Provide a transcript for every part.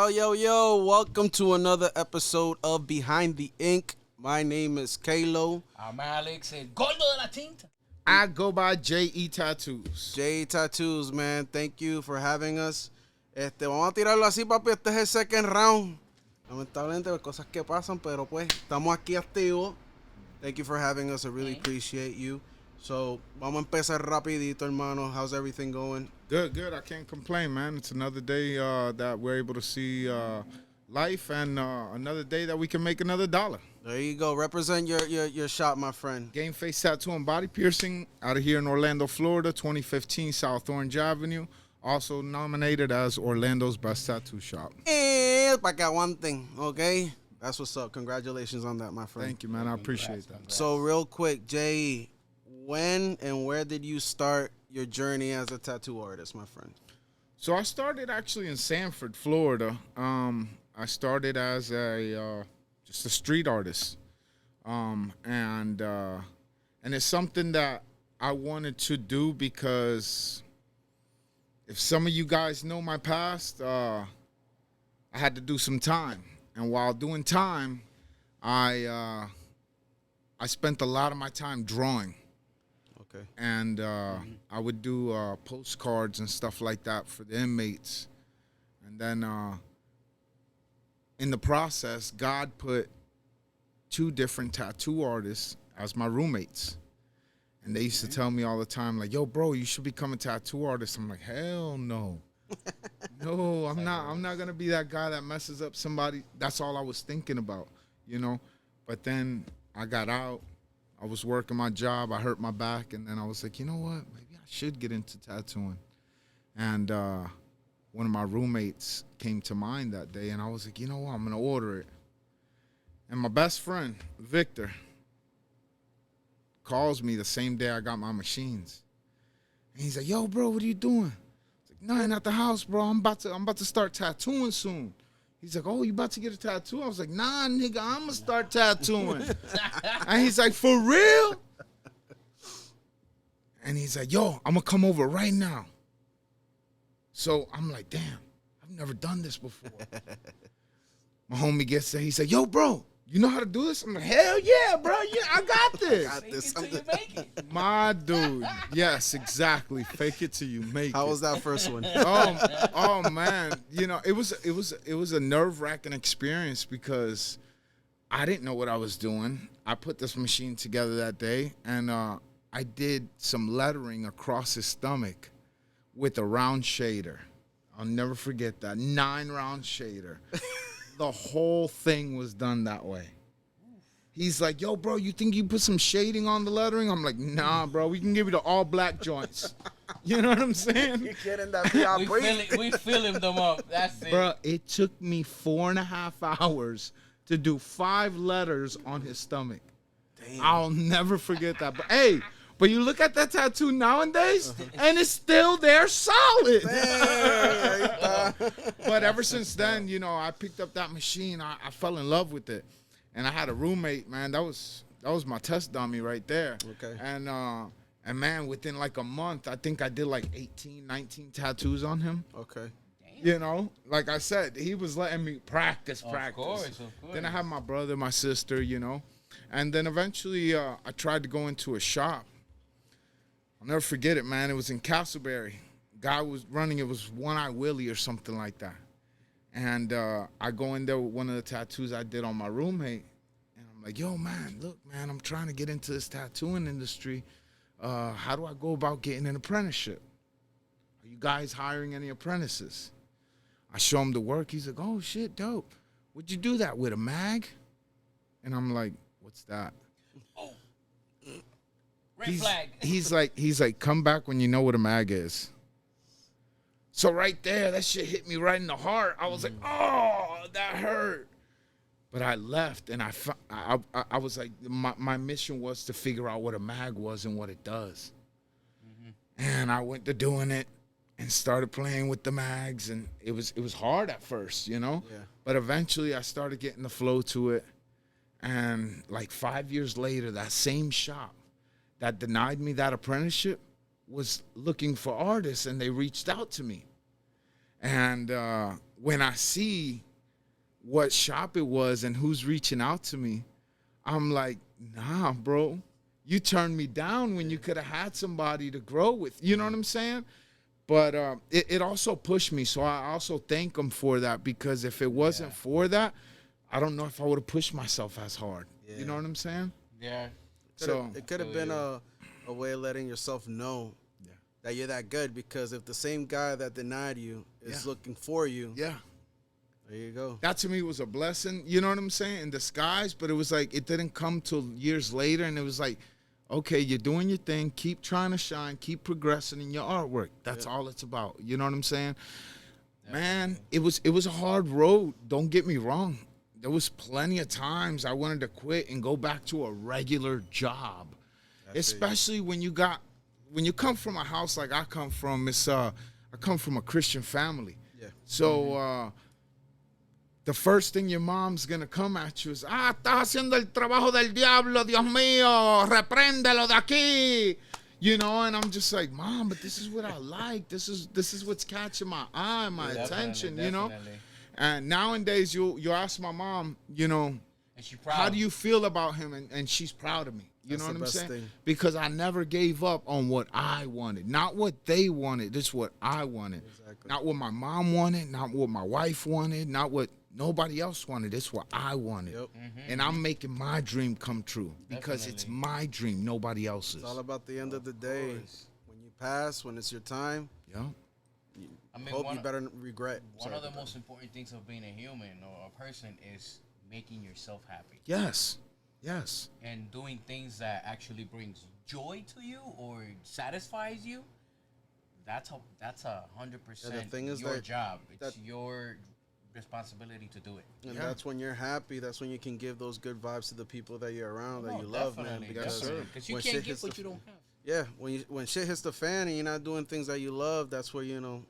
Yo, welcome to another episode of Behind the Ink. My name is Kalo. I'm Alex, el gordo de la tinta. I go by J.E. Tattoos. J Tattoos, man. Thank you for having us. Vamos a tirarlo así, papi. Este es el second round. Lamentablemente, cosas que pasan, pero pues, estamos aquí activos. Thank you for having us. I really appreciate you. So, vamos a empezar rapidito, hermano. How's everything going? Good. I can't complain, man. It's another day that we're able to see life and another day that we can make another dollar. There you go. Represent your shop, my friend. Game Face Tattoo and Body Piercing out of here in Orlando, Florida, 2015 South Orange Avenue. Also nominated as Orlando's Best Tattoo Shop. Pa' que aguanten, okay? That's what's up. Congratulations on that, my friend. Thank you, man. I appreciate that. So, real quick, Jay, when and where did you start your journey as a tattoo artist, my friend? So I started actually in Sanford, Florida. I started as just a street artist, and it's something that I wanted to do because if some of you guys know my past, I had to do some time, and while doing time, I spent a lot of my time drawing. Okay. And I would do postcards and stuff like that for the inmates. And then in the process, God put two different tattoo artists as my roommates. And they used to tell me all the time, like, yo, bro, you should become a tattoo artist. I'm like, hell no. No, I'm not going to be that guy that messes up somebody. That's all I was thinking about, you know. But then I got out. I was working my job. I hurt my back, and then I was like, you know what? Maybe I should get into tattooing. And one of my roommates came to mind that day, and I was like, you know what? I'm going to order it. And my best friend, Victor, calls me the same day I got my machines. And he's like, yo, bro, what are you doing? I was like, nothing at the house, bro. I'm about to start tattooing soon. He's like, oh, you about to get a tattoo? I was like, nah, nigga, I'm going to start tattooing. And he's like, for real? And he's like, yo, I'm going to come over right now. So I'm like, damn, I've never done this before. My homie gets there. He's like, yo, bro, you know how to do this? I'm like, hell yeah, bro. Yeah, I got this. Got this. Till you make it. My dude. Yes, exactly. Fake it till you make How it. was that first one? Oh man, you know, it was a nerve-wracking experience because I didn't know what I was doing. I put this machine together that day, and I did some lettering across his stomach with a round shader. I'll never forget that 9-round shader. The whole thing was done that way. He's like, yo, bro, you think you put some shading on the lettering? I'm like, nah, bro, we can give you the all-black joints. You know what I'm saying? You're kidding that VIP. We filling them up. That's it. Bro, it took me 4.5 hours to do 5 letters on his stomach. Damn. I'll never forget that. But hey, but you look at that tattoo nowadays, and it's still there solid. But ever since then, you know, I picked up that machine. I fell in love with it. And I had a roommate, man. That was my test dummy right there. Okay. And man, within like a month, I think I did like 18, 19 tattoos on him. Okay. You know, like I said, he was letting me practice. Of course. Then I had my brother, my sister, you know. And then eventually I tried to go into a shop. I'll never forget it, man. It was in Castleberry. Guy was running, it was One Eye Willie or something like that. And I go in there with one of the tattoos I did on my roommate. And I'm like, yo, man, look, man, I'm trying to get into this tattooing industry. How do I go about getting an apprenticeship? Are you guys hiring any apprentices? I show him the work. He's like, oh, shit, dope. Would you do that with a mag? And I'm like, what's that? Oh. Red flag. He's like, come back when you know what a mag is. So right there, that shit hit me right in the heart. I was like, oh, that hurt. But I left, and I was like, my mission was to figure out what a mag was and what it does. Mm-hmm. And I went to doing it and started playing with the mags, and it was hard at first, you know? Yeah. But eventually I started getting the flow to it. And like 5 years later, that same shop that denied me that apprenticeship was looking for artists, and they reached out to me. And when I see what shop it was and who's reaching out to me, I'm like, nah, bro. You turned me down when you could have had somebody to grow with. You know what I'm saying? But it also pushed me. So I also thank them for that, because if it wasn't for that, I don't know if I would have pushed myself as hard. Yeah. You know what I'm saying? Yeah. So It could have been a way of letting yourself know that you're that good, because if the same guy that denied you is looking for you, yeah. there you go. That to me was a blessing, you know what I'm saying, in disguise. But it was like, it didn't come till years later, and it was like, okay, you're doing your thing, keep trying to shine, keep progressing in your artwork. That's all it's about. You know what I'm saying? Man, it was a hard road. Don't get me wrong. There was plenty of times I wanted to quit and go back to a regular job, especially when you come from a house like I come from. I come from a Christian family. Yeah. So the first thing your mom's gonna come at you is, estás haciendo el trabajo del diablo, Dios mío, repréndelo de aquí. You know, and I'm just like, Mom, but this is what I like. This is what's catching my eye, my attention, you know? And nowadays, you ask my mom, you know, and she proud. how do you feel about him? And she's proud of me. You know what I'm saying? Thing. Because I never gave up on what I wanted. Not what they wanted. This is what I wanted. Exactly. Not what my mom wanted. Not what my wife wanted. Not what nobody else wanted. It's what I wanted. Yep. And I'm making my dream come true. Because it's my dream, nobody else's. It's all about the end of the day. When you pass, when it's your time, Yeah. I mean, hope you better regret. One of the most important things of being a human or a person is making yourself happy. Yes. Yes. And doing things that actually brings joy to you or satisfies you. That's 100% thing is your that- job. It's your responsibility to do it. And Yeah. that's when you're happy. That's when you can give those good vibes to the people that you're around, that you love, man. Because Because you when can't shit give hits what the you don't have. yeah, when shit hits the fan and you're not doing things that you love, that's where you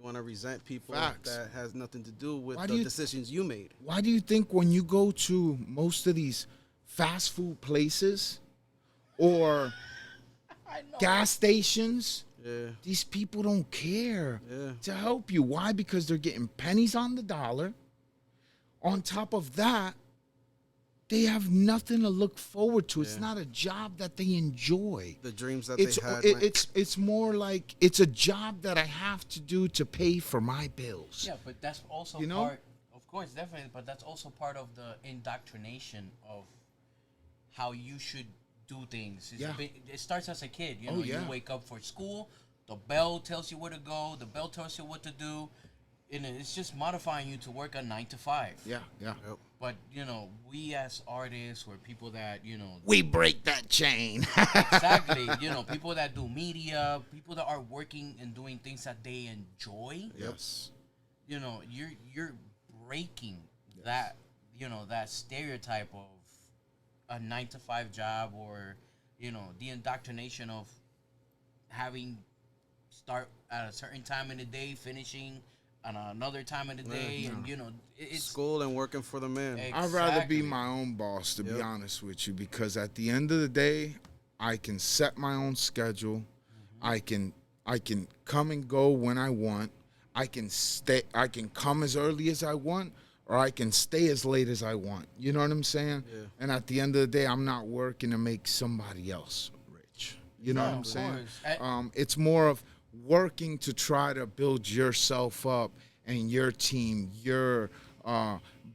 want to resent people. Facts. That has nothing to do with Why the do you- decisions you made. Why do you think when you go to most of these fast food places or I know. gas stations, Yeah, these people don't care yeah. to help you? Why? Because they're getting pennies on the dollar. On top of that, they have nothing to look forward to. It's Yeah. not a job that they enjoy. The dreams that It's they had. man. it's more like it's a job that I have to do to pay for my bills. Yeah, but that's also You know? part, of course, definitely, but that's also part of the indoctrination of how you should do things. Yeah. It starts as a kid. You Oh, know, yeah. you wake up for school, the bell tells you where to go, the bell tells you what to do, and it's just modifying you to work a 9 to 5. Yeah, yeah. Yep. But, you know, we as artists or people that, you know, We break that chain. exactly, you know, people that do media, people that are working and doing things that they enjoy, Yes. you know, you're breaking that, you know, that stereotype of a 9 to 5 job, or, you know, the indoctrination of having start at a certain time in the day, finishing on another time in the day, and, you know, it's School and working for the man. I'd rather be exactly. my own boss, to be Yep. honest with you, because at the end of the day, I can set my own schedule. I can come and go when I want. I can come as early as I want, or I can stay as late as I want. You know what I'm saying? Yeah. And at the end of the day, I'm not working to make somebody else rich. You know what I'm Of saying? course. It's more of working to try to build yourself up and your team,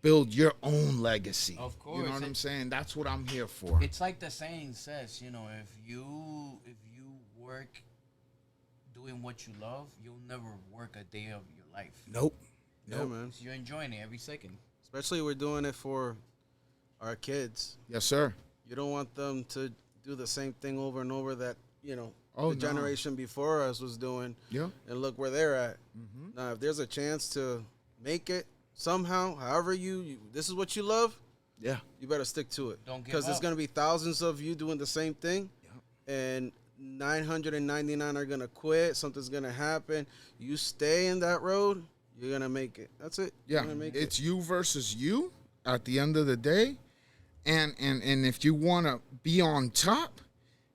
build your own legacy. Of You know course. what I'm saying? That's what I'm here for. It's like the saying says, you know, if you work doing what you love, you'll never work a day of your life. Nope. Yeah, man. You're enjoying it every second. Especially we're doing it for our kids. Yes, sir. You don't want them to do the same thing over and over that, the No. generation before us was doing. Yeah. And look where they're at. Now, if there's a chance to make it somehow, however this is what you love, Yeah. you better stick to it. Don't give Because there's up. going to be thousands of you doing the same thing. And 999 are going to quit. Something's going to happen. You stay in that road, you're going to make it. That's it. Yeah. You're gonna make It's you versus you at the end of the day. And if you want to be on top,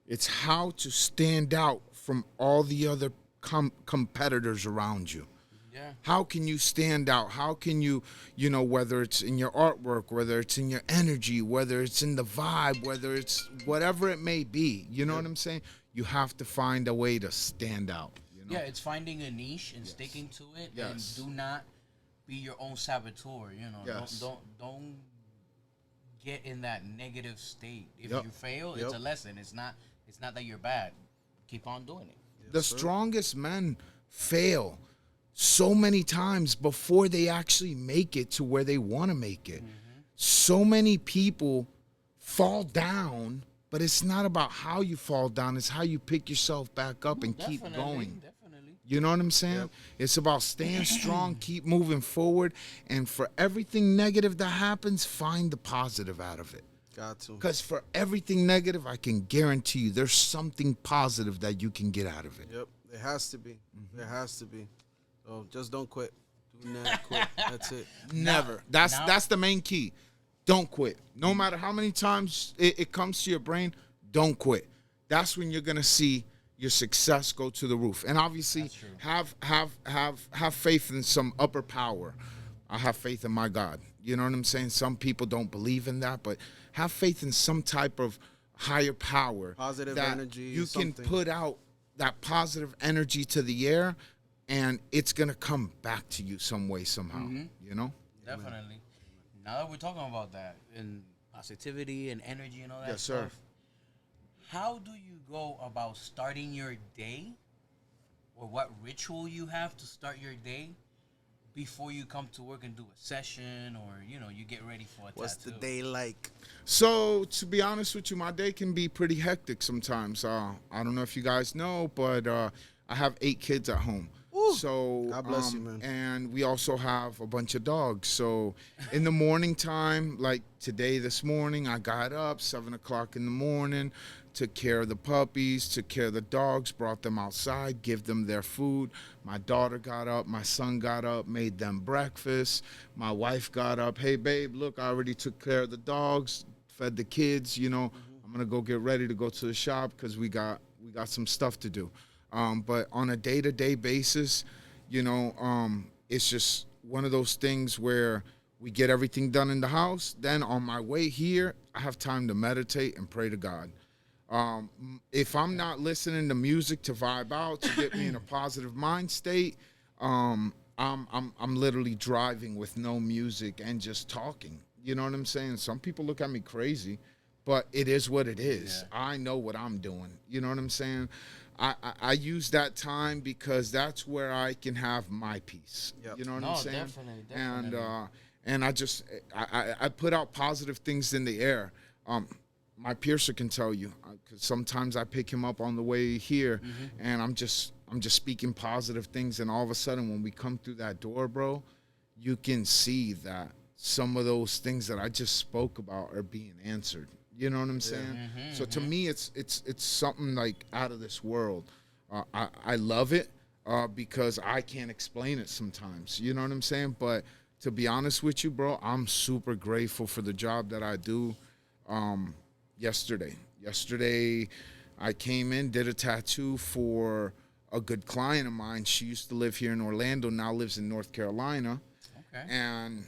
it's how to stand out from all the other competitors around you. Yeah. How can you stand out? How can you, whether it's in your artwork, whether it's in your energy, whether it's in the vibe, whether it's whatever it may be, you know what I'm saying? You have to find a way to stand out. Yeah, it's finding a niche and sticking to it, and do not be your own saboteur. Don't get in that negative state. If you fail, it's a lesson. It's not that you're bad. Keep on doing it. The strongest men fail so many times before they actually make it to where they want to make it. So many people fall down, but it's not about how you fall down. It's how you pick yourself back up and keep going. Definitely. You know what I'm saying? Yep. It's about staying strong, keep moving forward, and for everything negative that happens, find the positive out of it. Got to. Because for everything negative, I can guarantee you there's something positive that you can get out of it. Yep, there has to be. There has to be. So just don't quit. Do not quit. That's it. Never. That's the main key. Don't quit. No matter how many times it comes to your brain, don't quit. That's when you're gonna see your success go to the roof. And obviously, have faith in some upper power. I have faith in my God. You know what I'm saying? Some people don't believe in that, but have faith in some type of higher power. Positive energy. You can put out that positive energy to the air, and it's going to come back to you some way, somehow, you know? Definitely. Now that we're talking about that, and positivity and energy and all that Yes, sir. stuff, how do you go about starting your day, or what ritual you have to start your day before you come to work and do a session, or, you get ready for a What's tattoo? the day like? So, to be honest with you, my day can be pretty hectic sometimes. I don't know if you guys know, but I have 8 kids at home. Ooh, So, God bless you, man. And we also have a bunch of dogs. So, in the morning time, like this morning, I got up 7 o'clock in the morning, took care of the puppies, took care of the dogs, brought them outside, give them their food. My daughter got up, my son got up, made them breakfast. My wife got up, hey, babe, look, I already took care of the dogs, fed the kids, I'm going to go get ready to go to the shop because we got some stuff to do. But on a day-to-day basis, it's just one of those things where we get everything done in the house. Then on my way here, I have time to meditate and pray to God. If I'm not listening to music to vibe out, to get me in a positive mind state, I'm literally driving with no music and just talking. You know what I'm saying? Some people look at me crazy, but it is what it is. Yeah. I know what I'm doing. You know what I'm saying? I use that time because that's where I can have my peace. Yep. You know what I'm saying? Definitely. And I put out positive things in the air. My piercer can tell you, because sometimes I pick him up on the way here, and I'm just speaking positive things, and all of a sudden when we come through that door, bro, you can see that some of those things that I just spoke about are being answered. You know what I'm saying? So to me, it's something like out of this world. I love it because I can't explain it sometimes. You know what I'm saying? But to be honest with you, bro, I'm super grateful for the job that I do. Yesterday, I came in, did a tattoo for a good client of mine. She used to live here in Orlando, now lives in North Carolina. Okay. And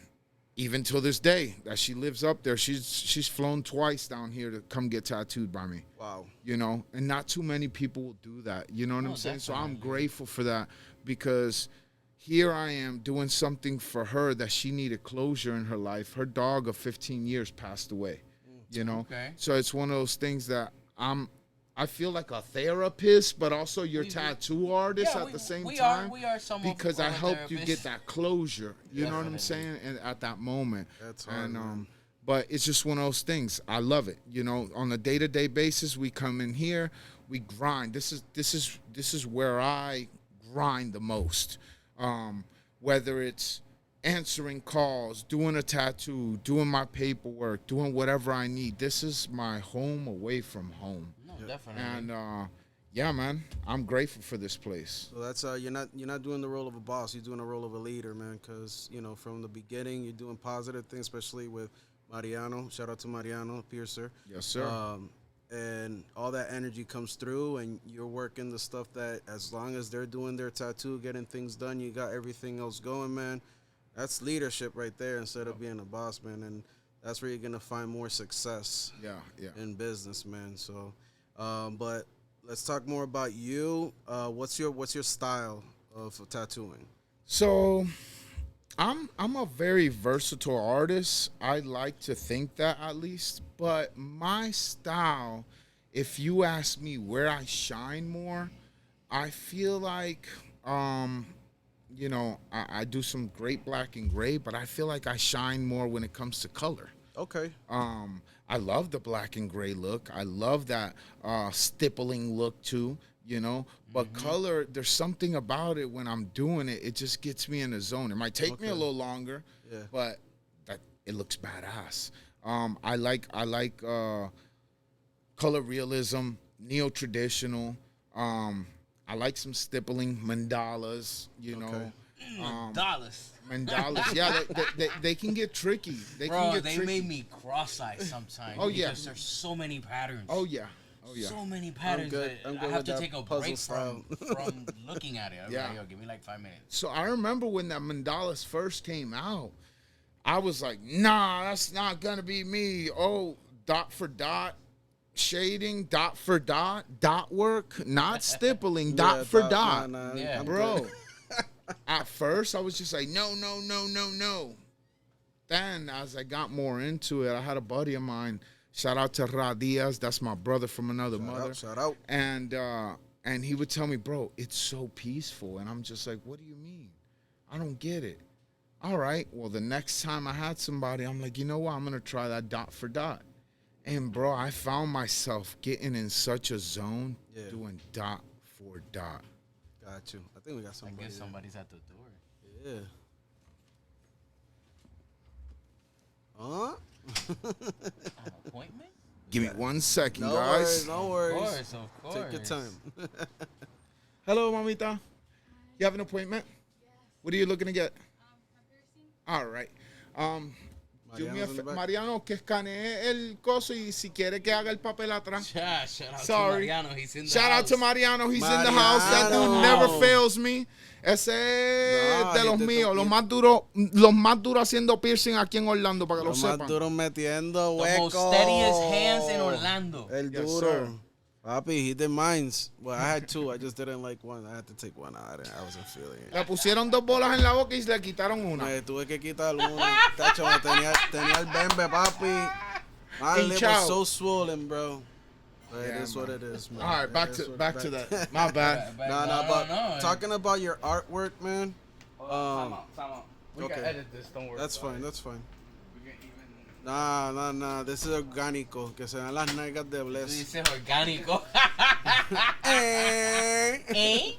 even till this day that she lives up there, she's flown twice down here to come get tattooed by me. Wow. And not too many people will do that. You know what I'm saying? Definitely. So I'm grateful for that because here I am doing something for her that she needed closure in her life. Her dog of 15 years passed away. Okay. So it's one of those things that I feel like a therapist, but also your tattoo artist at the same time. We are some because I helped you get that closure. You know what I'm saying? And at that moment. That's hard. And but it's just one of those things. I love it. On a day-to-day basis, we come in here, we grind. This is where I grind the most. Whether it's answering calls, doing a tattoo, doing my paperwork, doing whatever I need. This is my home away from home. No, definitely. And yeah, man, I'm grateful for this place. So that's you're not doing the role of a boss. You're doing the role of a leader, man. Because from the beginning, you're doing positive things, especially with Mariano. Shout out to Mariano Piercer. Yes, sir. and all that energy comes through, and you're working the stuff that, as long as they're doing their tattoo, getting things done, you got everything else going, man. That's leadership right there instead of being a boss, man. And that's where you're gonna find more success Yeah. in business, man. So, but let's talk more about you. What's your style of tattooing? So I'm a very versatile artist. I like to think that, at least. But my style, if you ask me where I shine more, I feel like I do some great black and gray, but I feel like I shine more when it comes to color. Okay. I love the black and gray look. I love that stippling look too, But color, there's something about it when I'm doing it. It just gets me in the zone. It might take me a little longer, but it looks badass. I like color realism, neo-traditional. I like some stippling, mandalas, Dollars. Mandalas, yeah, they can get tricky. They made me cross-eyed sometimes. Oh, yeah. Because there's so many patterns. Oh yeah. So many patterns that I'm I good have with to that take a puzzle break style. from looking at it. I'm Yeah. like, yo, give me like 5 minutes. So I remember when that mandalas first came out, I was like, nah, that's not gonna be me. Oh, dot for dot, shading, dot for dot, dot work, not stippling, dot for dot. Yeah. Bro. At first, I was just like, no. Then, as I got more into it, I had a buddy of mine. Shout out to Radias. That's my brother from another mother. Shout out. And he would tell me, bro, it's so peaceful. And I'm just like, what do you mean? I don't get it. All right. Well, the next time I had somebody, I'm like, you know what? I'm going to try that dot for dot. And, bro, I found myself getting in such a zone doing dot for dot. Got you. I think we got I somebody. guess somebody's at the door. Yeah. Huh? An appointment? Give me 1 second, No guys. worries, no worries. Of course. Take your time. Hello, mamita. You have an appointment? Yes. What are you looking to get? A piercing? All right. Do me a Mariano's in the back. Mariano, que escanee el coso y si quiere que haga el papel atrás. Shout out Sorry. to Mariano. He's in the Shout house. out to Mariano. He's in the house. That dude Mariano. never fails me. Ese es No, de los y te míos. to- Los más duros haciendo piercing aquí en Orlando, para que lo Los más sepan. duros metiendo The huecos. most steadiest hands in Orlando. El Yes, duro. sir. Papi, he did mines. Well, I had two. I just didn't like one. I had to take one out. I wasn't feeling it. Le pusieron 2 bolas en la boca y le quitaron una. Me tuve que quitar una. Tacho, tenía el bembe, papi. My lip was Hinchado. so swollen, bro. But it Yeah, is what man. it is, man. All right, It back is to what- that. My bad. No, but talking about your artwork, man. Time out. We okay. can edit this. Don't worry. That's about fine. it. That's fine. We can even. Nah. This is orgánico. Que se ven las nalgas de Tú Bless. dices orgánico. ¿Eh?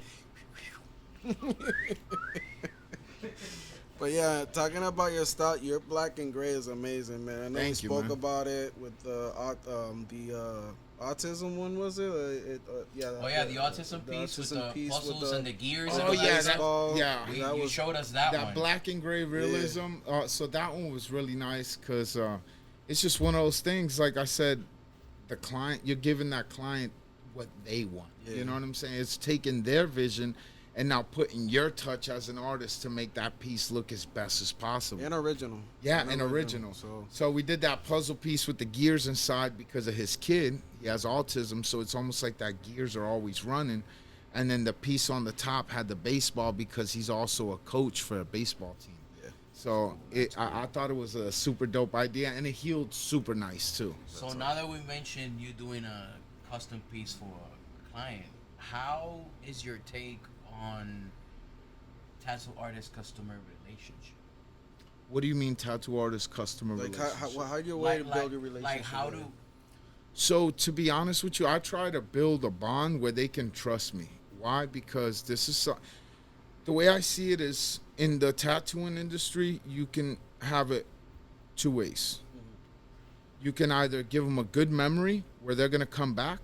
But yeah, talking about your style, your black and gray is amazing, man. I know we Thank you, spoke man. about it with the autism one, was it? The autism piece with the piece puzzles and the gears. Oh, and the yeah, that- baseball. yeah. You showed us that That one. black and gray realism. So that one was really nice because it's just one of those things. Like I said, the client, you're giving that client what they want. Yeah. You know what I'm saying? It's taking their vision and now putting your touch as an artist to make that piece look as best as possible. And original. Yeah, and original. So we did that puzzle piece with the gears inside because of his kid. He has autism, so it's almost like that gears are always running. And then the piece on the top had the baseball because he's also a coach for a baseball team. Yeah. So I thought it was a super dope idea, and it healed super nice too. So now that we mentioned you doing a custom piece for a client, how is your take on tattoo artist customer relationship? What do you mean tattoo artist customer Like, relationship? how your way to build your relationship? Like how with do them? So to be honest with you, I try to build a bond where they can trust me. Why? Because this is the way I see it is in the tattooing industry, you can have it 2 ways. You can either give them a good memory where they're gonna come back,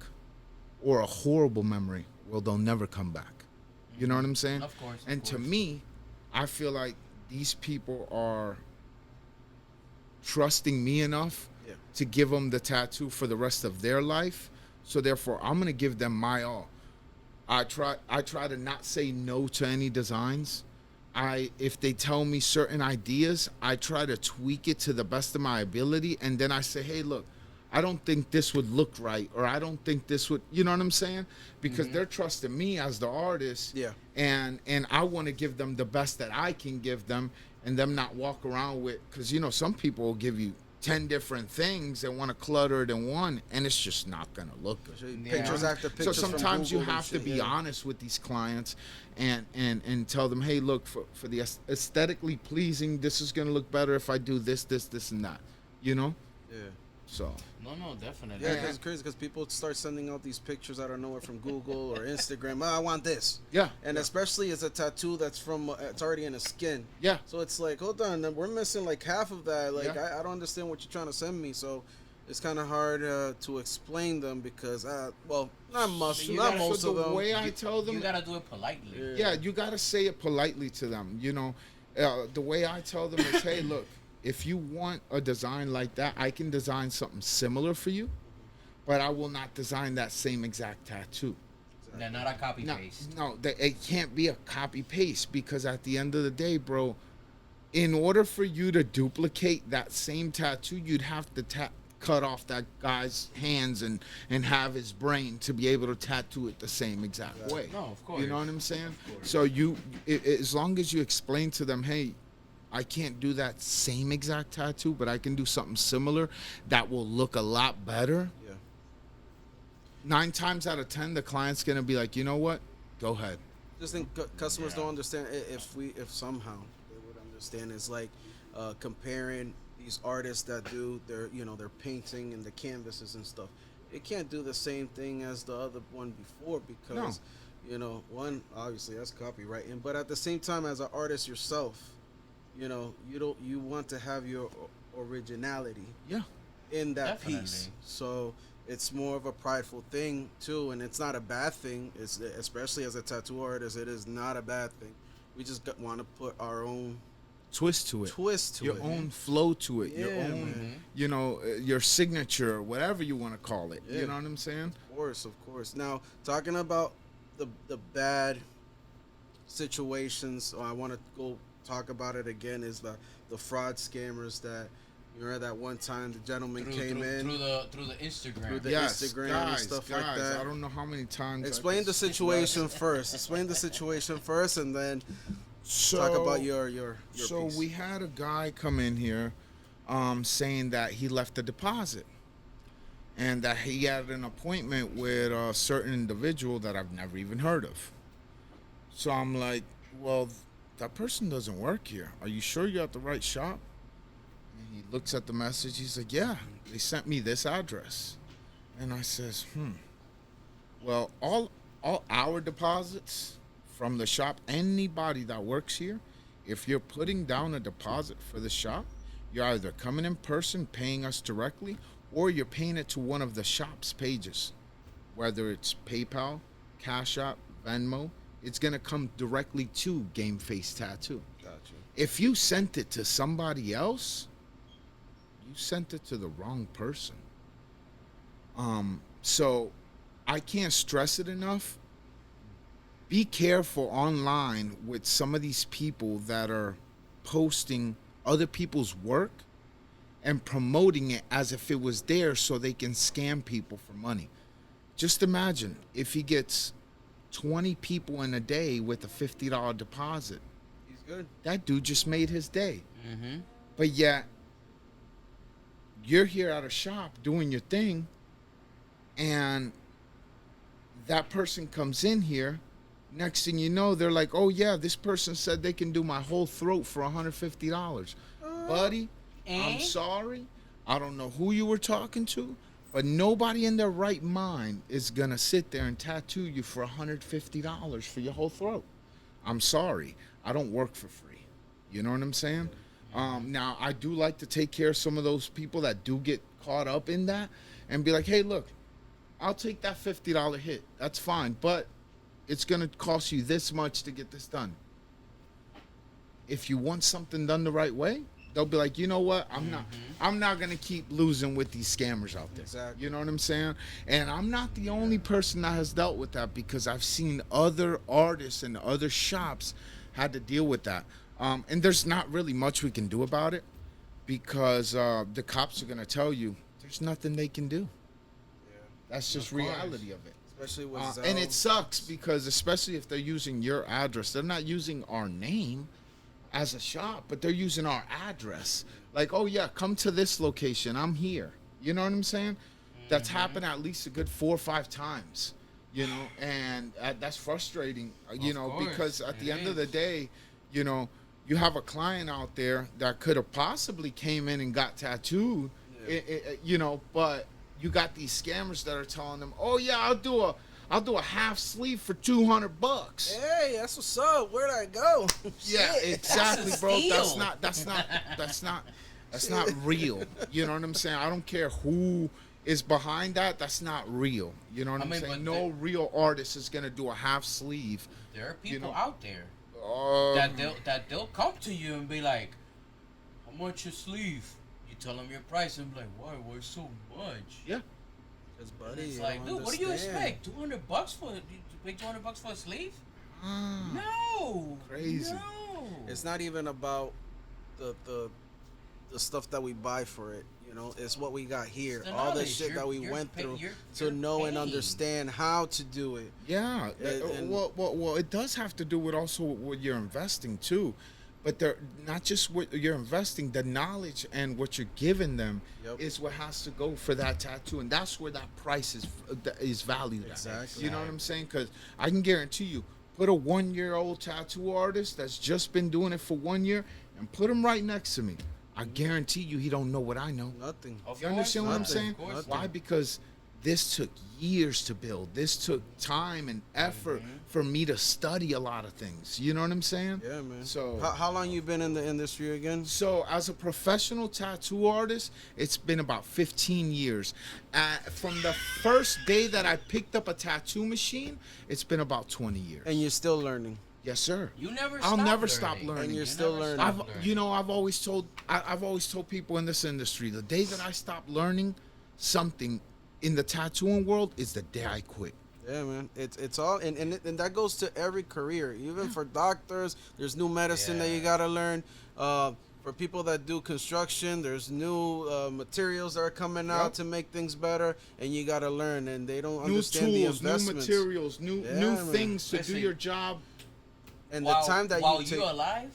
or a horrible memory where they'll never come back. You know what I'm saying? Of course. And to me, I feel like these people are trusting me enough Yeah. to give them the tattoo for the rest of their life, So therefore, I'm gonna give them my all. I try to not say no to any designs. If they tell me certain ideas, I try to tweak it to the best of my ability, and then I say, hey, look, I don't think this would look right, or I don't think this would, you know what I'm saying? Because they're trusting me as the artist, Yeah. and I want to give them the best that I can give them, and them not walk around with, because some people will give you 10 different things and want to clutter it in one, and it's just not gonna look good. Pictures after So pictures. from sometimes you Google and have to shit, be yeah. honest with these clients and tell them, hey, look, for the aesthetically pleasing, this is gonna look better if I do this, and that. Yeah. So No, definitely. Yeah, because it's crazy because people start sending out these pictures out of nowhere from Google or Instagram. I want this. yeah, And especially as a tattoo that's from, it's already in the skin. yeah. So it's like, hold on, we're missing like half of that. Like, Yeah. I don't understand what you're trying to send me. So it's kind of hard to explain them because, well, not most You of gotta- them. The way I tell them, You gotta do it politely. yeah, you gotta say it politely to them. The way I tell them is, hey, look, if you want a design like that, I can design something similar for you, but I will not design that same exact tattoo. They're not a copy No, paste. no, it can't be a copy paste, because at the end of the day, bro, in order for you to duplicate that same tattoo, you'd have to cut off that guy's hands and have his brain to be able to tattoo it the same exact way. No, of course. You know what I'm saying? So as long as you explain to them, hey, I can't do that same exact tattoo, but I can do something similar that will look a lot better. Yeah. 9 times out of 10, the client's gonna be like, you know what? Go ahead. Just think customers don't understand if somehow they would understand. It's like comparing these artists that do their painting and the canvases and stuff. It can't do the same thing as the other one before because one, obviously that's copywriting, but at the same time, as an artist yourself, you want to have your originality Yeah. in that Definitely. piece. So it's more of a prideful thing too, and it's not a bad thing. It's especially as a tattoo artist, it is not a bad thing. We just want to put our own Twist to it. your your own flow to it, your Yeah, own, man. your signature, whatever you want to call it. Yeah. You know what I'm saying? Of course. Now, talking about the bad situations, I want to go talk about it again. Is the fraud scammers that that one time the gentleman came in through the Instagram. Through the Yes, Instagram guys, and stuff like guys, that. I don't know how many times. Explain the situation first. Explain the situation first, and then talk about your So piece. we had a guy come in here, saying that he left a deposit, and that he had an appointment with a certain individual that I've never even heard of. So I'm like, well, that person doesn't work here. Are you sure you're at the right shop? And he looks at the message. He's like, yeah, they sent me this address. And I says, well, all our deposits from the shop, anybody that works here, if you're putting down a deposit for the shop, you're either coming in person, paying us directly, or you're paying it to one of the shop's pages, whether it's PayPal, Cash App, Venmo. It's gonna come directly to Game Face Tattoo. Gotcha. If you sent it to somebody else, you sent it to the wrong person. So I can't stress it enough. Be careful online with some of these people that are posting other people's work and promoting it as if it was theirs so they can scam people for money. Just imagine if he gets 20 people in a day with a $50 deposit. He's good. That dude just made his day. Mm-hmm. But yet, you're here at a shop doing your thing, and that person comes in here. Next thing you know, they're like, oh, yeah, this person said they can do my whole throat for $150. Buddy, I'm sorry. I don't know who you were talking to, but nobody in their right mind is going to sit there and tattoo you for $150 for your whole throat. I'm sorry. I don't work for free. You know what I'm saying? Now, I do like to take care of some of those people that do get caught up in that and be like, hey, look, I'll take that $50 hit. That's fine, but it's going to cost you this much to get this done. If you want something done the right way, They'll be like, you know what? I'm not gonna keep losing with these scammers out there. Exactly. You know what I'm saying? And I'm not the only person that has dealt with that, because I've seen other artists and other shops had to deal with that. And there's not really much we can do about it, because the cops are gonna tell you there's nothing they can do. Yeah. That's just Of course. reality of it. Especially with And it Zelle. sucks, because especially if they're using your address, they're not using our name as a shop, but they're using our address. Like, oh yeah, come to this location. I'm here. You know what I'm saying? That's happened at least a good 4 or 5 times. You know, and that's frustrating. You know, course, because at the it end of the is. day, you know, you have a client out there that could have possibly came in and got tattooed. You know, but you got these scammers that are telling them, "Oh yeah, I'll do a half sleeve for $200." Hey, that's what's up. Where'd I go? Yeah, Shit. exactly, That's a bro. steal. That's not real. You know what I'm saying? I don't care who is behind that. That's not real. You know what I'm mean, saying? but No real artist is gonna do a half sleeve. There are people You know, out there Um, that they'll come to you and be like, "How much your sleeve?" You tell them your price and be like, "Why so much?" yeah. Cause And buddy, it's you like, don't dude, what do you understand. expect? $200 for you pay $200 for a sleeve? Ah, No, Crazy. No, It's not even about the stuff that we buy for it. You know, it's what we got here. the All the knowledge. shit that we went through you're to know and paying. understand how to do it. Yeah. And- Well, it does have to do with also what you're investing too, but they're not just what you're investing. The knowledge and what you're giving them Yep. is what has to go for that tattoo, and that's where that price is valued at. Exactly. You know what I'm saying? Because I can guarantee you, put a 1-year-old tattoo artist that's just been doing it for 1 year, and put him right next to me. I guarantee you, he don't know what I know. Nothing. Of You understand what I'm course, saying? of course. Why? Because this took years to build. This took time and effort for me to study a lot of things. You know what I'm saying? Yeah, man. So, How long you been in the industry again? so as a professional tattoo artist, it's been about 15 years. From the first day that I picked up a tattoo machine, it's been about 20 years. And you're still learning. Yes, sir. You never. I'll stop never stop learning. And you're You still never learning. stop learning. I've always told people in this industry, the day that I stop learning something in the tattooing world is the day I quit. Yeah, man. It's all and that goes to every career. Even for doctors, there's new medicine that you Yeah. gotta learn. For people that do construction, there's new materials that are coming out Yep. to make things better, and you gotta learn. And they don't New understand tools, the new investments materials, new Yeah, man. things to do Listen. your job. and While, the time that while you take. you're alive,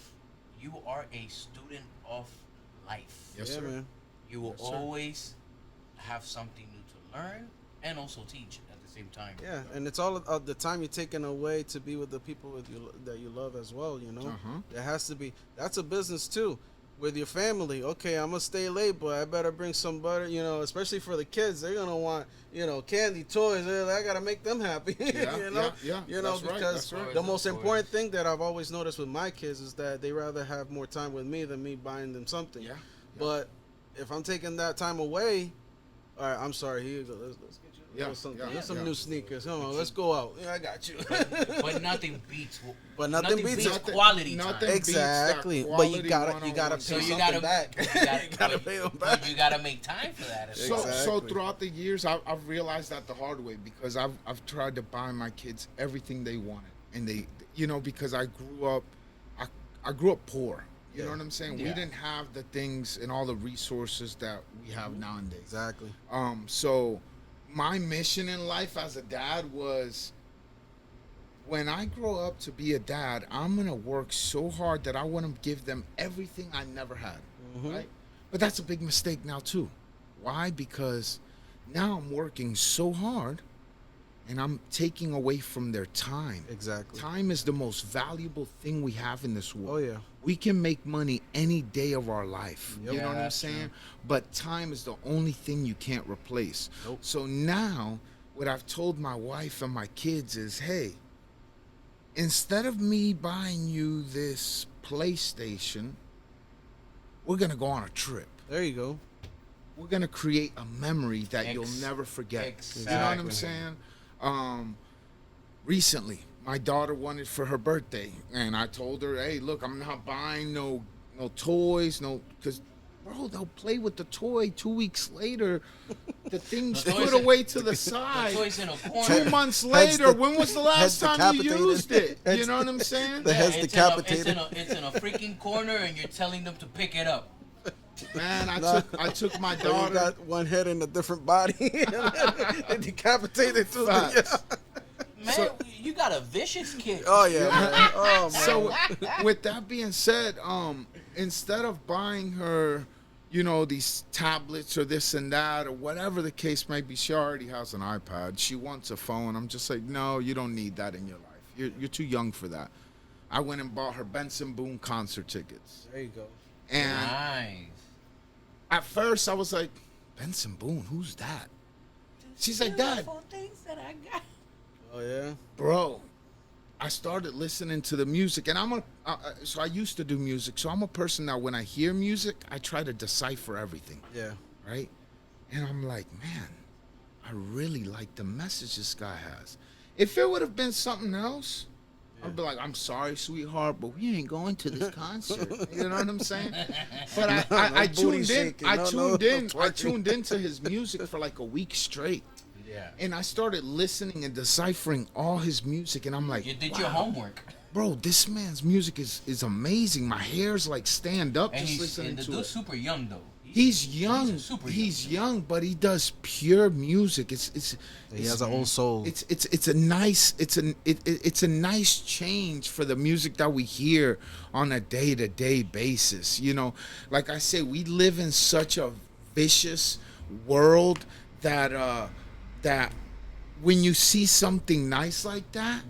you are a student of life. Yes, yeah, sir. man. You will Yes, sir. always have something new to learn and also teach at the same time. Yeah, and it's all of the time you're taking away to be with the people that you love as well. You know, There has to be. That's a business too. With your family, okay, I'm gonna stay late, but I better bring some butter. You know, especially for the kids, they're gonna want candy, toys. I gotta make them happy. Yeah, you know, yeah, you know, that's right, because that's right. the most Of course. important thing that I've always noticed with my kids is that they rather have more time with me than me buying them something. Yeah. But if I'm taking that time away, all right, I'm sorry. Here you go. Let's get you Yeah, something. yeah, Here's some yeah. new sneakers. Come on, let's go out. Yeah, I got you. But nothing beats. But nothing beats Nothing- quality nothing time. beats that Exactly. But you quality gotta one-on-one pay So you something gotta back. You gotta pay them but back. you gotta make time for that. As So, well. so Exactly. throughout the years, I've realized that the hard way, because I've tried to buy my kids everything they wanted, and they, because I grew up poor. You know what I'm saying? We Yeah. didn't have the things and all the resources that we have nowadays. Exactly. So my mission in life as a dad was, when I grow up to be a dad, I'm gonna work so hard that I want to give them everything I never had, right? But that's a big mistake now too. Why? Because now I'm working so hard, and I'm taking away from their time. Exactly. Time is the most valuable thing we have in this world. Oh, yeah. We can make money any day of our life. Yep. You know Yeah, what I'm that's saying? But time is the only thing you can't replace. Nope. So now, what I've told my wife and my kids is, hey, instead of me buying you this PlayStation, we're going to go on a trip. There you go. We're going to create a memory that you'll never forget. You know what I'm Exactly. saying? Recently, my daughter wanted for her birthday, and I told her, hey, look, I'm not buying no no toys, no, because bro, they'll play with the toy. 2 weeks later, the thing's The toy's put in- away to the The side. toy's in a corner. 2 months Head's later, de- when was the last head's time you decapitated. used it? You Head's know what I'm saying? The head's it's decapitated. It's in a freaking corner, and you're telling them to pick it up. Man, Nah. I took my So you daughter. got one head in a different body. It decapitated too. Facts. Man, So- you got a vicious kid. Oh yeah. Man. Oh man. So with that being said, instead of buying her, you know, these tablets or this and that or whatever the case may be, she already has an iPad. She wants a phone. I'm just like, no, you don't need that in your life. You're too young for that. I went and bought her Benson Boone concert tickets. There you go. And Nice. at first I was like, Benson Boone, who's that? She's like, Dad, Things that I got. Oh yeah. bro, I started listening to the music, and so I used to do music, so I'm a person that when I hear music, I try to decipher everything, Yeah. right? And I'm like, man, I really like the message this guy has. If it would have been something else, I'd be like, I'm sorry, sweetheart, but we ain't going to this concert. You know what I'm saying? But I No booty tuned in. shaking. I No, tuned no in. I twerking. tuned into his music for like a week straight. Yeah. And I started listening and deciphering all his music, and I'm like, You did wow, your homework. bro, this man's music is amazing. My hair's like stand up And just he's listening and the to dude's it. super young though. He's young. He's super He's young. young, but he does pure music. He has an old soul. It's a nice it's a nice change for the music that we hear on a day-to-day basis. You know, like I say, we live in such a vicious world that that when you see something nice like that,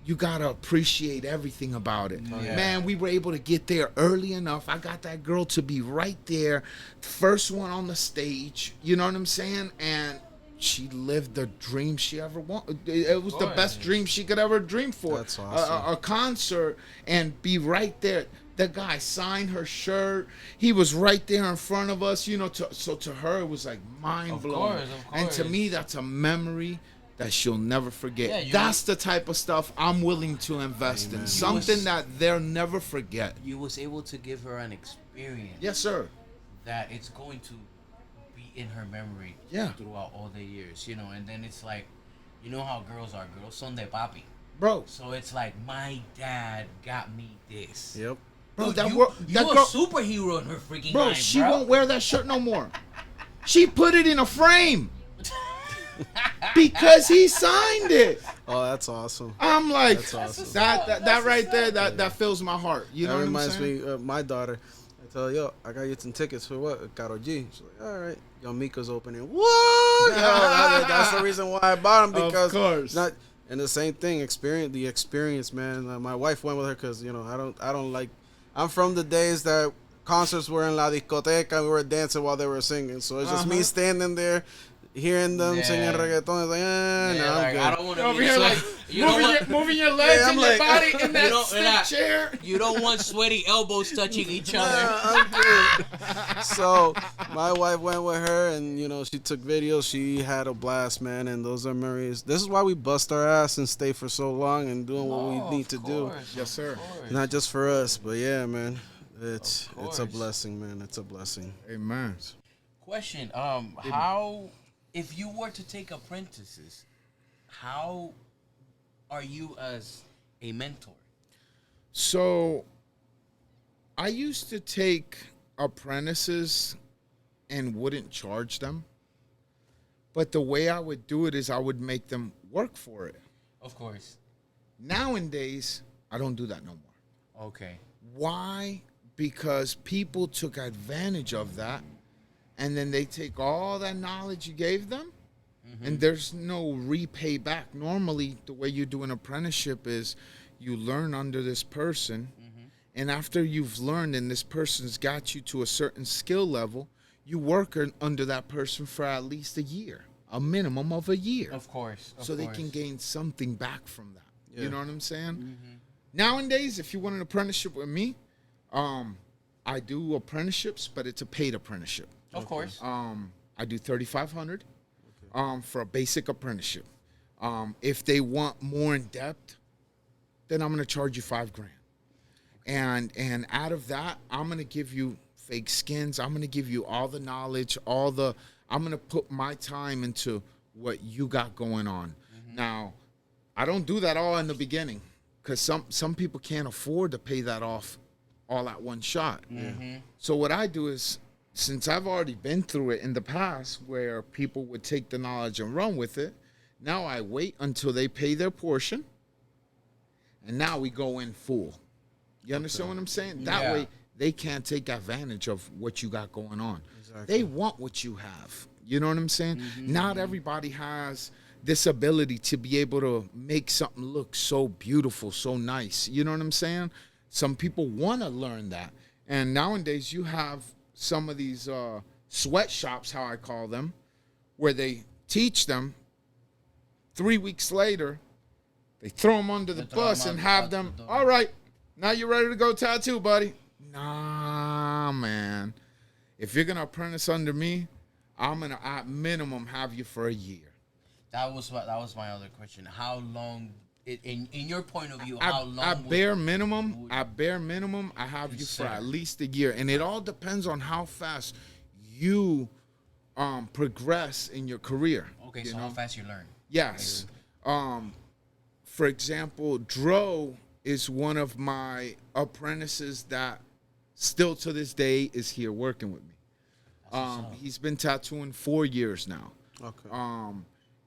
you gotta appreciate everything about it. Yeah. Man, we were able to get there early enough. I got that girl to be right there, first one on the stage. You know what I'm saying? And she lived the dream she ever wanted. It was the best dream she could ever dream for. That's awesome. A concert and be right there. The guy signed her shirt. He was right there in front of us. You know, so to her it was like mind blowing. Of And to course. me, that's a memory that she'll never forget. Yeah, you- That's the type of stuff I'm willing to invest in. Something that they'll never forget. You was able to give her an experience Yes, sir. that it's going to be in her memory Yeah. throughout all the years, you know. And then it's like, you know how girls are. Girls son de papi. Bro, So it's like, my dad got me this. Yep. bro, Dude, that you, girl, you a superhero in her freaking bro, life, she bro. won't wear that shirt no more. She put it in a frame because he signed it. Oh, that's awesome. I'm like, That's awesome. that right there, that fills my heart. You know That what I'm reminds saying? me of my daughter. I tell her, yo, I got you some tickets for what? Karol G. She's like, all right. Yo, Mika's opening. What? Yo, that's the reason why I bought them, Of because course. not. And the same thing, the experience, man. My wife went with her because, you know, I don't like. I'm from the days that concerts were in la discoteca and we were dancing while they were singing. So it's just me standing there, hearing them singing reggaeton. It's like, Yeah, no, I'm like, good. I don't want to Over be here, so, like you know what? moving your legs Yeah, I'm and your like- body in that know, stiff and I- chair. You don't want sweaty elbows touching each other. Yeah, I'm good. So my wife went with her, and you know, she took videos. She had a blast, man, and those are memories. This is why we bust our ass and stay for so long and doing what we need to do, Yes, sir. not just for us, but yeah, man. It's a course. blessing, man. It's a blessing. Amen. Question: how, if you were to take apprentices, how are you as a mentor? So, I used to take apprentices and wouldn't charge them. But the way I would do it is I would make them work for it. Of course. Nowadays, I don't do that no more. Okay. Why? Because people took advantage of that, and then they take all that knowledge you gave them, and there's no repay back. Normally, the way you do an apprenticeship is you learn under this person, and after you've learned and this person's got you to a certain skill level, you work under that person for at least a year, a minimum of a year. Of course. So they can gain something back from that. Yeah. You know what I'm saying? Nowadays, if you want an apprenticeship with me, I do apprenticeships, but it's a paid apprenticeship. Of course. I do $3,500 for a basic apprenticeship. If they want more in depth, then I'm gonna charge you $5,000. And out of that, I'm gonna give you fake skins. I'm gonna give you all the knowledge, I'm gonna put my time into what you got going on. Now, I don't do that all in the beginning because some people can't afford to pay that off all at one shot. So what I do is, since I've already been through it in the past where people would take the knowledge and run with it, now I wait until they pay their portion, and now we go in full. You understand what I'm saying? That way they can't take advantage of what you got going on. Exactly. They want what you have. You know what I'm saying? Not everybody has this ability to be able to make something look so beautiful, so nice. You know what I'm saying? Some people want to learn that. And nowadays you have some of these sweatshops, how I call them, where they teach them. 3 weeks later, they throw them under the bus and have them, all right, now you're ready to go tattoo, buddy. Nah, man. If you're going to apprentice under me, I'm going to, at minimum, have you for a year. That was my other question. How long, in your point of view, how long? At bare minimum, I have you for at least a year. And it all depends on how fast you progress in your career. Okay, so how fast you learn. Yes. For example, Dro is one of my apprentices that still to this day is here working with me. He's been tattooing 4 years now. Okay.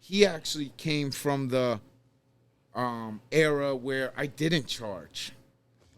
He actually came from the era where I didn't charge,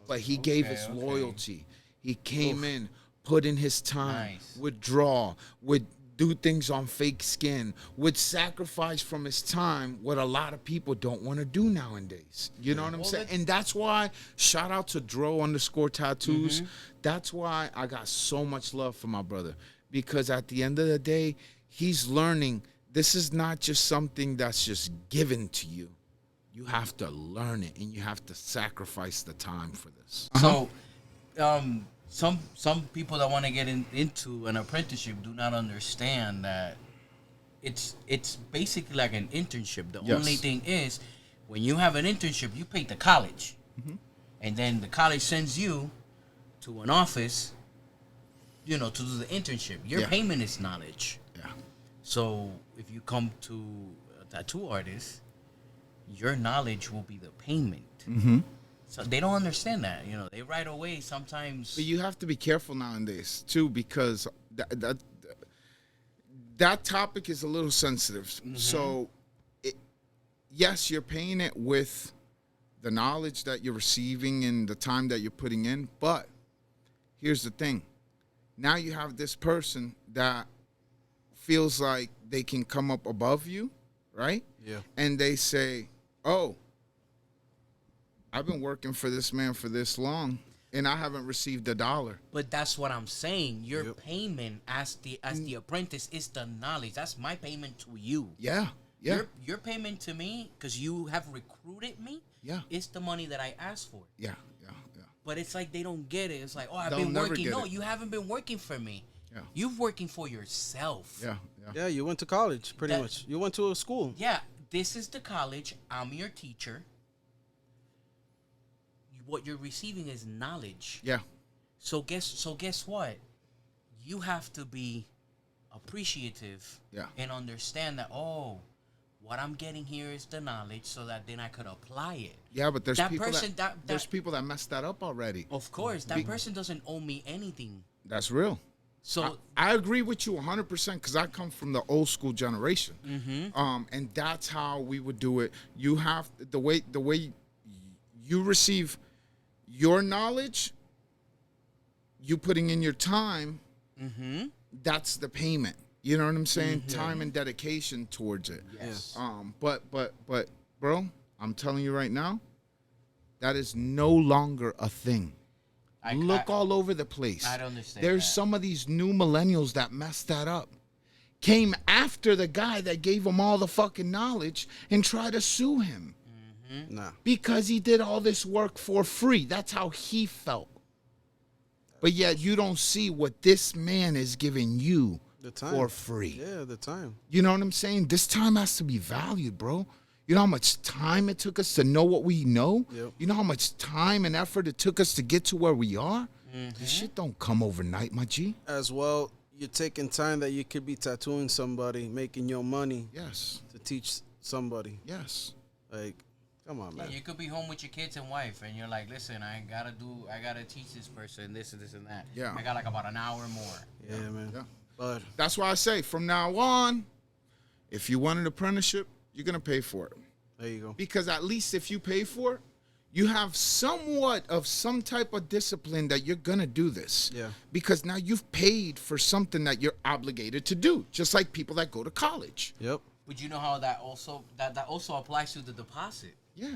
but he gave his loyalty. He came in, put in his time, would draw, would do things on fake skin, would sacrifice from his time what a lot of people don't want to do nowadays. You know what I'm saying? And that's why, shout out to Dro_tattoos. That's why I got so much love for my brother. Because at the end of the day, he's learning this is not just something that's just given to you. You have to learn it, and you have to sacrifice the time for this. So, some people that want to get into an apprenticeship do not understand that it's basically like an internship. The only thing is, when you have an internship, you pay the college, and then the college sends you to an office, to do the internship. Your payment is knowledge. So if you come to a tattoo artist, your knowledge will be the payment. So they don't understand that. They right away sometimes. But you have to be careful nowadays too, because that topic is a little sensitive. So, yes, you're paying it with the knowledge that you're receiving and the time that you're putting in. But here's the thing: now you have this person that feels like they can come up above you, right? Yeah. And they say, "Oh, I've been working for this man for this long, and I haven't received $1." But that's what I'm saying. Your payment as the apprentice is the knowledge. That's my payment to you. Yeah. Your payment to me, because you have recruited me, it's the money that I asked for. Yeah. But it's like they don't get it. It's like, I've been working. No, you haven't been working for me. Yeah. You're working for yourself. Yeah, you went to college, pretty much. You went to a school. Yeah, this is the college. I'm your teacher. What you're receiving is knowledge. Yeah. So guess what? You have to be appreciative and understand that, what I'm getting here is the knowledge, so that then I could apply it. Yeah, but there's people that messed that up already. Of course, that person doesn't owe me anything. That's real. So I agree with you 100% because I come from the old school generation, and that's how we would do it. You have the way you receive your knowledge, you putting in your time. That's the payment. You know what I'm saying? Time and dedication towards it. Yes. But bro, I'm telling you right now, that is no longer a thing. Look all over the place. I don't understand. There's some of these new millennials that messed that up. Came after the guy that gave them all the fucking knowledge and tried to sue him. Nah. Because he did all this work for free. That's how he felt. But yet you don't see what this man is giving you the time. For free. Yeah, the time. You know what I'm saying? This time has to be valued, bro. You know how much time it took us to know what we know? Yep. You know how much time and effort it took us to get to where we are? This shit don't come overnight, my G. As well, you're taking time that you could be tattooing somebody, making your money Yes. to teach somebody. Yes. Like, come on, Yeah, man. you could be home with your kids and wife, and you're like, listen, I gotta teach this person this and this and that. Yeah. I got like about an hour more. Yeah, man. Yeah. But That's why I say from now on, if you want an apprenticeship, you're going to pay for it. there you go. Because at least if you pay for it, you have somewhat of some type of discipline that you're going to do this. Yeah. Because now you've paid for something that you're obligated to do, just like people that go to college. Yep. But you know how that also applies to the deposit. Yeah.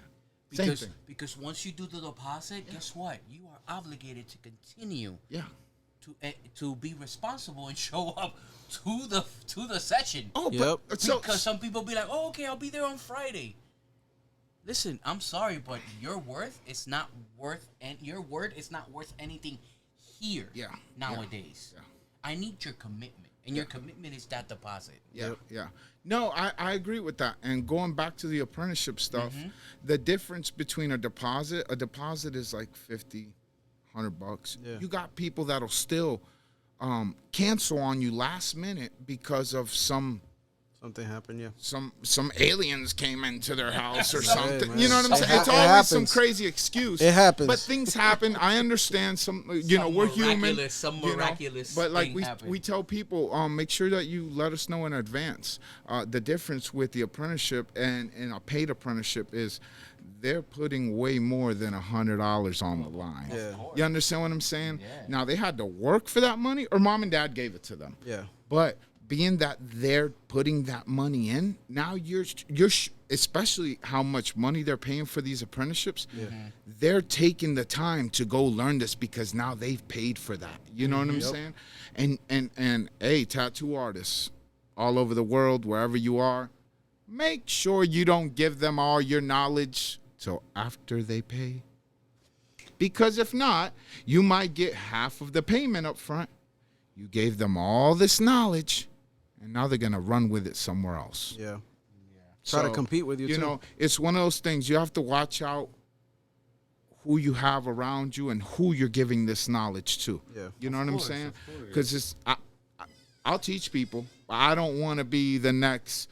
Because Same thing. because once you do the deposit, guess what? You are obligated to continue Yeah. to be responsible and show up to the session. Oh, Yep. but so Because some people be like, "Oh, okay, I'll be there on Friday." Listen, I'm sorry, but your worth is not worth, and your word is not worth anything here. Yeah, Nowadays, yeah. I need your commitment, and your commitment is that deposit. Yeah, Yep. yeah. No, I agree with that. And going back to the apprenticeship stuff, Mm-hmm. the difference between a deposit is like 50, $100. Yeah. You got people that'll still cancel on you last minute because of some Something happened, yeah. some aliens came into their house or Hey, something. man. You know what I'm It saying? ha- It's it always some happens. crazy excuse. It happens. But things happen. I understand some we're human. Some you know, miraculous but like thing we happened. tell people, make sure that you let us know in advance. The difference with the apprenticeship and a paid apprenticeship is they're putting way more than $100 on the line. Yeah. You understand what I'm saying? Yeah. Now they had to work for that money, or mom and dad gave it to them. Yeah. But being that they're putting that money in, now you're especially how much money they're paying for these apprenticeships. Yeah. They're taking the time to go learn this because now they've paid for that. You know what I'm saying? And hey, tattoo artists all over the world, wherever you are, make sure you don't give them all your knowledge till after they pay. Because if not, you might get half of the payment up front. You gave them all this knowledge, and now they're going to run with it somewhere else. Yeah. Try to compete with you, You too. know, it's one of those things. You have to watch out who you have around you and who you're giving this knowledge to. Yeah. You know what I'm saying? Because I'll teach people. I don't want to be the next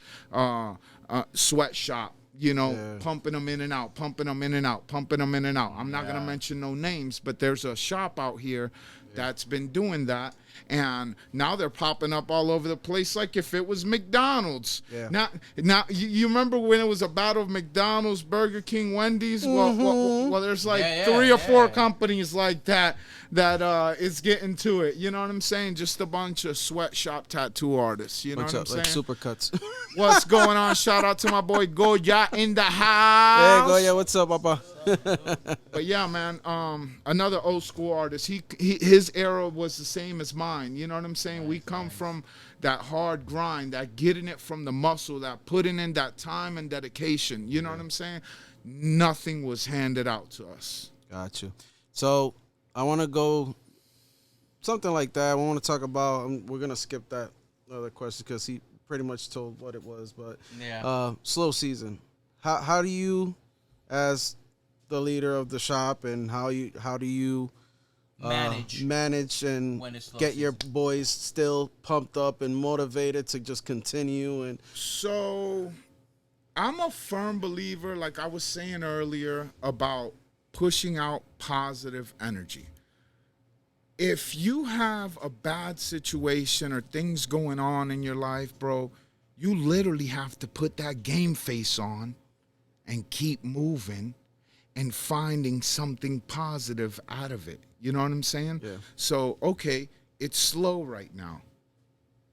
sweatshop. Yeah. Pumping them in and out, pumping them in and out, pumping them in and out. I'm not going to mention no names, but there's a shop out here that's been doing that. And now they're popping up all over the place like if it was McDonald's. Yeah. Now you remember when it was a battle of McDonald's, Burger King, Wendy's? Well, there's like Yeah, three or four yeah. companies like that is getting to it. You know what I'm saying? Just a bunch of sweatshop tattoo artists. You know Bunch what I'm of, saying? like Supercuts. What's going on? Shout out to my boy Goya in the Hey, house. go, yeah, what's up, Papa? But yeah, man, another old school artist. His era was the same as mine. You know what I'm saying? We come from that hard grind, that getting it from the muscle, that putting in that time and dedication. You know what I'm saying? Nothing was handed out to us. Got you. So I want to go something like that. I want to talk about. We're gonna skip that other question because he pretty much told what it was. But Yeah. slow season. How do you, as the leader of the shop, and how do you manage and when it's slow get your season. boys still pumped up and motivated to just continue and So I'm a firm believer, like I was saying earlier, about pushing out positive energy. If you have a bad situation or things going on in your life, bro, you literally have to put that game face on and keep moving and finding something positive out of it. You know what I'm saying? Yeah. So, okay, it's slow right now.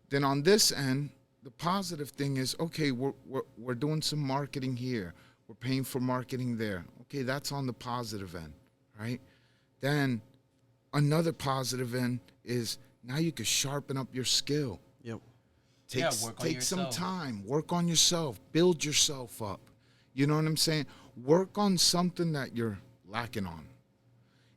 Then on this end, the positive thing is, okay, we're doing some marketing here. We're paying for marketing there. Okay, that's on the positive end, right? Then another positive end is now you can sharpen up your skill. yep. Take, work on take some yourself. time, work on yourself, build yourself up. You know what I'm saying? Work on something that you're lacking on.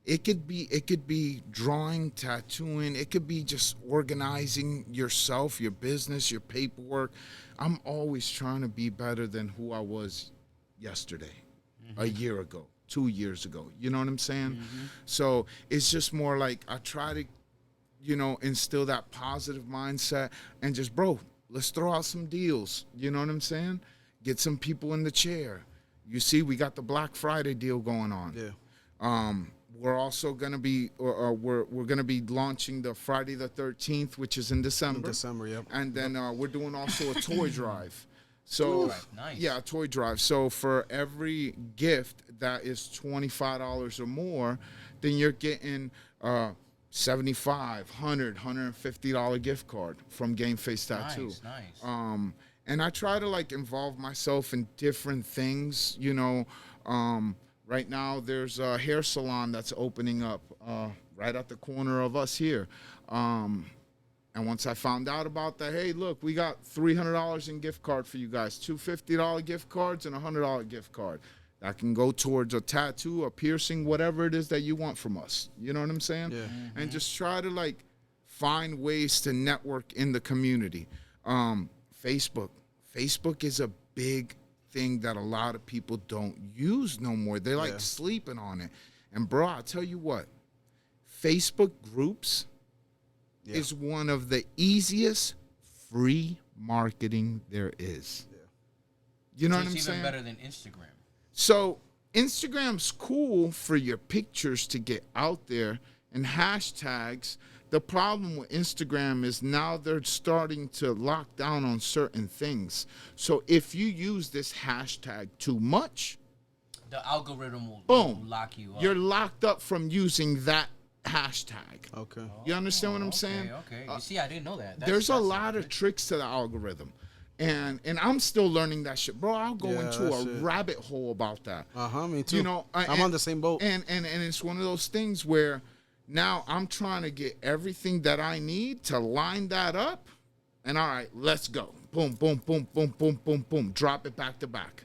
It could be drawing, tattooing. It could be just organizing yourself, your business, your paperwork. I'm always trying to be better than who I was yesterday, a year ago, 2 years ago. You know what I'm saying? So it's just more like I try to, instill that positive mindset and just, bro, let's throw out some deals. You know what I'm saying? Get some people in the chair. You see, we got the Black Friday deal going on. Yeah. We're also gonna be we're gonna be launching the Friday the 13th, which is in December. Yep. And then we're doing also a toy drive. So Nice. yeah, a toy drive. So for every gift that is $25 or more, then you're getting $75, $100, $150 gift card from Game Face Tattoo. Nice. And I try to like involve myself in different things, Right now, there's a hair salon that's opening up right at the corner of us here. And once I found out about that, hey, look, we got $300 in gift card for you guys, two $50 gift cards and a $100 gift card. That can go towards a tattoo, a piercing, whatever it is that you want from us. You know what I'm saying? Yeah. And just try to like find ways to network in the community. Facebook is a big thing that a lot of people don't use no more. They're like sleeping on it. And bro, I'll tell you what, Facebook groups is one of the easiest free marketing there is. Yeah. You know what I'm saying? It's even better than Instagram. So Instagram's cool for your pictures to get out there and hashtags. The problem with Instagram is now they're starting to lock down on certain things. So if you use this hashtag too much, the algorithm will lock you up. You're locked up from using that hashtag. Okay. You understand what I'm saying? Okay. You see, I didn't know that. There's a lot of tricks to the algorithm. And I'm still learning that shit. Bro, I'll go into a rabbit hole about that. Me too. I'm on the same boat. And it's one of those things where now I'm trying to get everything that I need to line that up. And all right, let's go. Boom, boom, boom, boom, boom, boom, boom. Drop it back to back.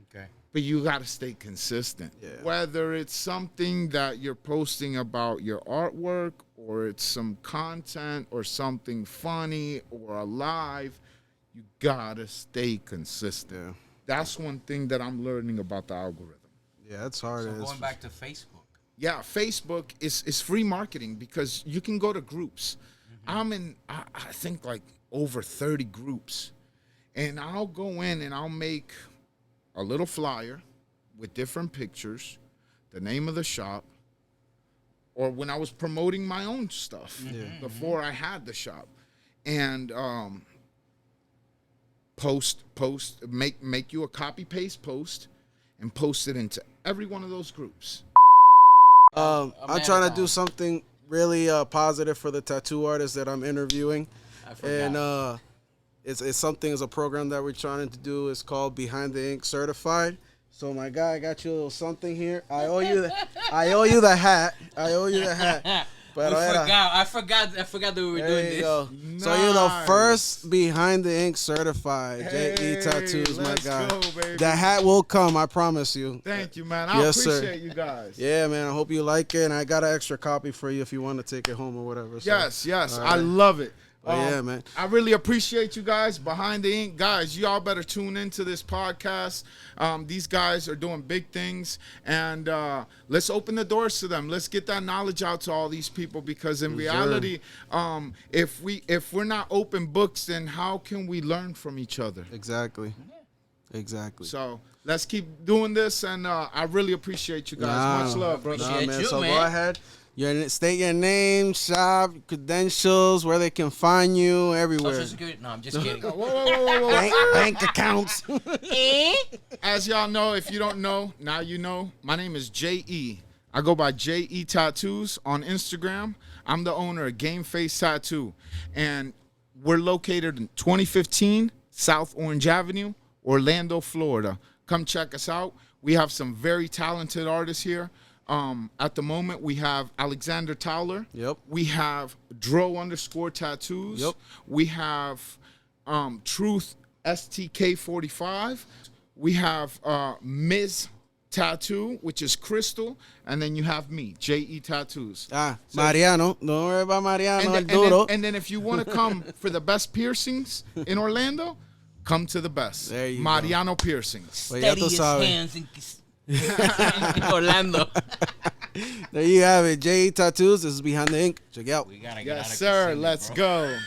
Okay. But you got to stay consistent. Yeah. Whether it's something that you're posting about your artwork or it's some content or something funny or a live, you got to stay consistent. Yeah. That's one thing that I'm learning about the algorithm. Yeah, it's hard. So going back to Facebook. Yeah, Facebook is free marketing because you can go to groups. I'm in, I think, like over 30 groups. And I'll go in and I'll make a little flyer with different pictures, the name of the shop, or when I was promoting my own stuff before I had the shop. And make you a copy-paste post and post it into every one of those groups. I'm trying to do something really positive for the tattoo artists that I'm interviewing. And it's a program that we're trying to do. It's called Behind the Ink Certified. So my guy, I got you a little something here. I owe you the hat. But I forgot that we were doing this. Go. Nice. So you're the first Behind the Ink Certified J.E. Tattoos, my guy. The hat will come, I promise you. Thank you, man. I appreciate you guys. Yeah, man. I hope you like it, and I got an extra copy for you if you want to take it home or whatever. So, yes. Right. I love it. Yeah, man. I really appreciate you guys. Behind the Ink, guys, y'all better tune into this podcast. These guys are doing big things, and let's open the doors to them. Let's get that knowledge out to all these people, because in reality, if we're not open books, then how can we learn from each other? Exactly. So let's keep doing this, and I really appreciate you guys. Much love, brother. Man. So go ahead. State your name, shop, credentials, where they can find you, everywhere. Social Security? No, I'm just kidding. Whoa. Bank accounts. As y'all know, if you don't know, now you know. My name is J.E. I go by J.E. Tattoos on Instagram. I'm the owner of Game Face Tattoo. And we're located in 2015 South Orange Avenue, Orlando, Florida. Come check us out. We have some very talented artists here. At the moment, we have Alexander Towler. Yep. We have Dro_tattoos. Yep. We have Truth STK45. We have Ms. Tattoo, which is Crystal. And then you have me, J.E. Tattoos. Mariano. Don't worry about Mariano. And then if you want to come for the best piercings in Orlando, come to the best. There you go. Mariano Piercings. Pues ya tú Steady as sabes. hands in Orlando. There you have it. J Tattoos. This is Behind the Ink. Check it out. We gotta get out Yes, of sir. Kissimmee, Let's bro. go.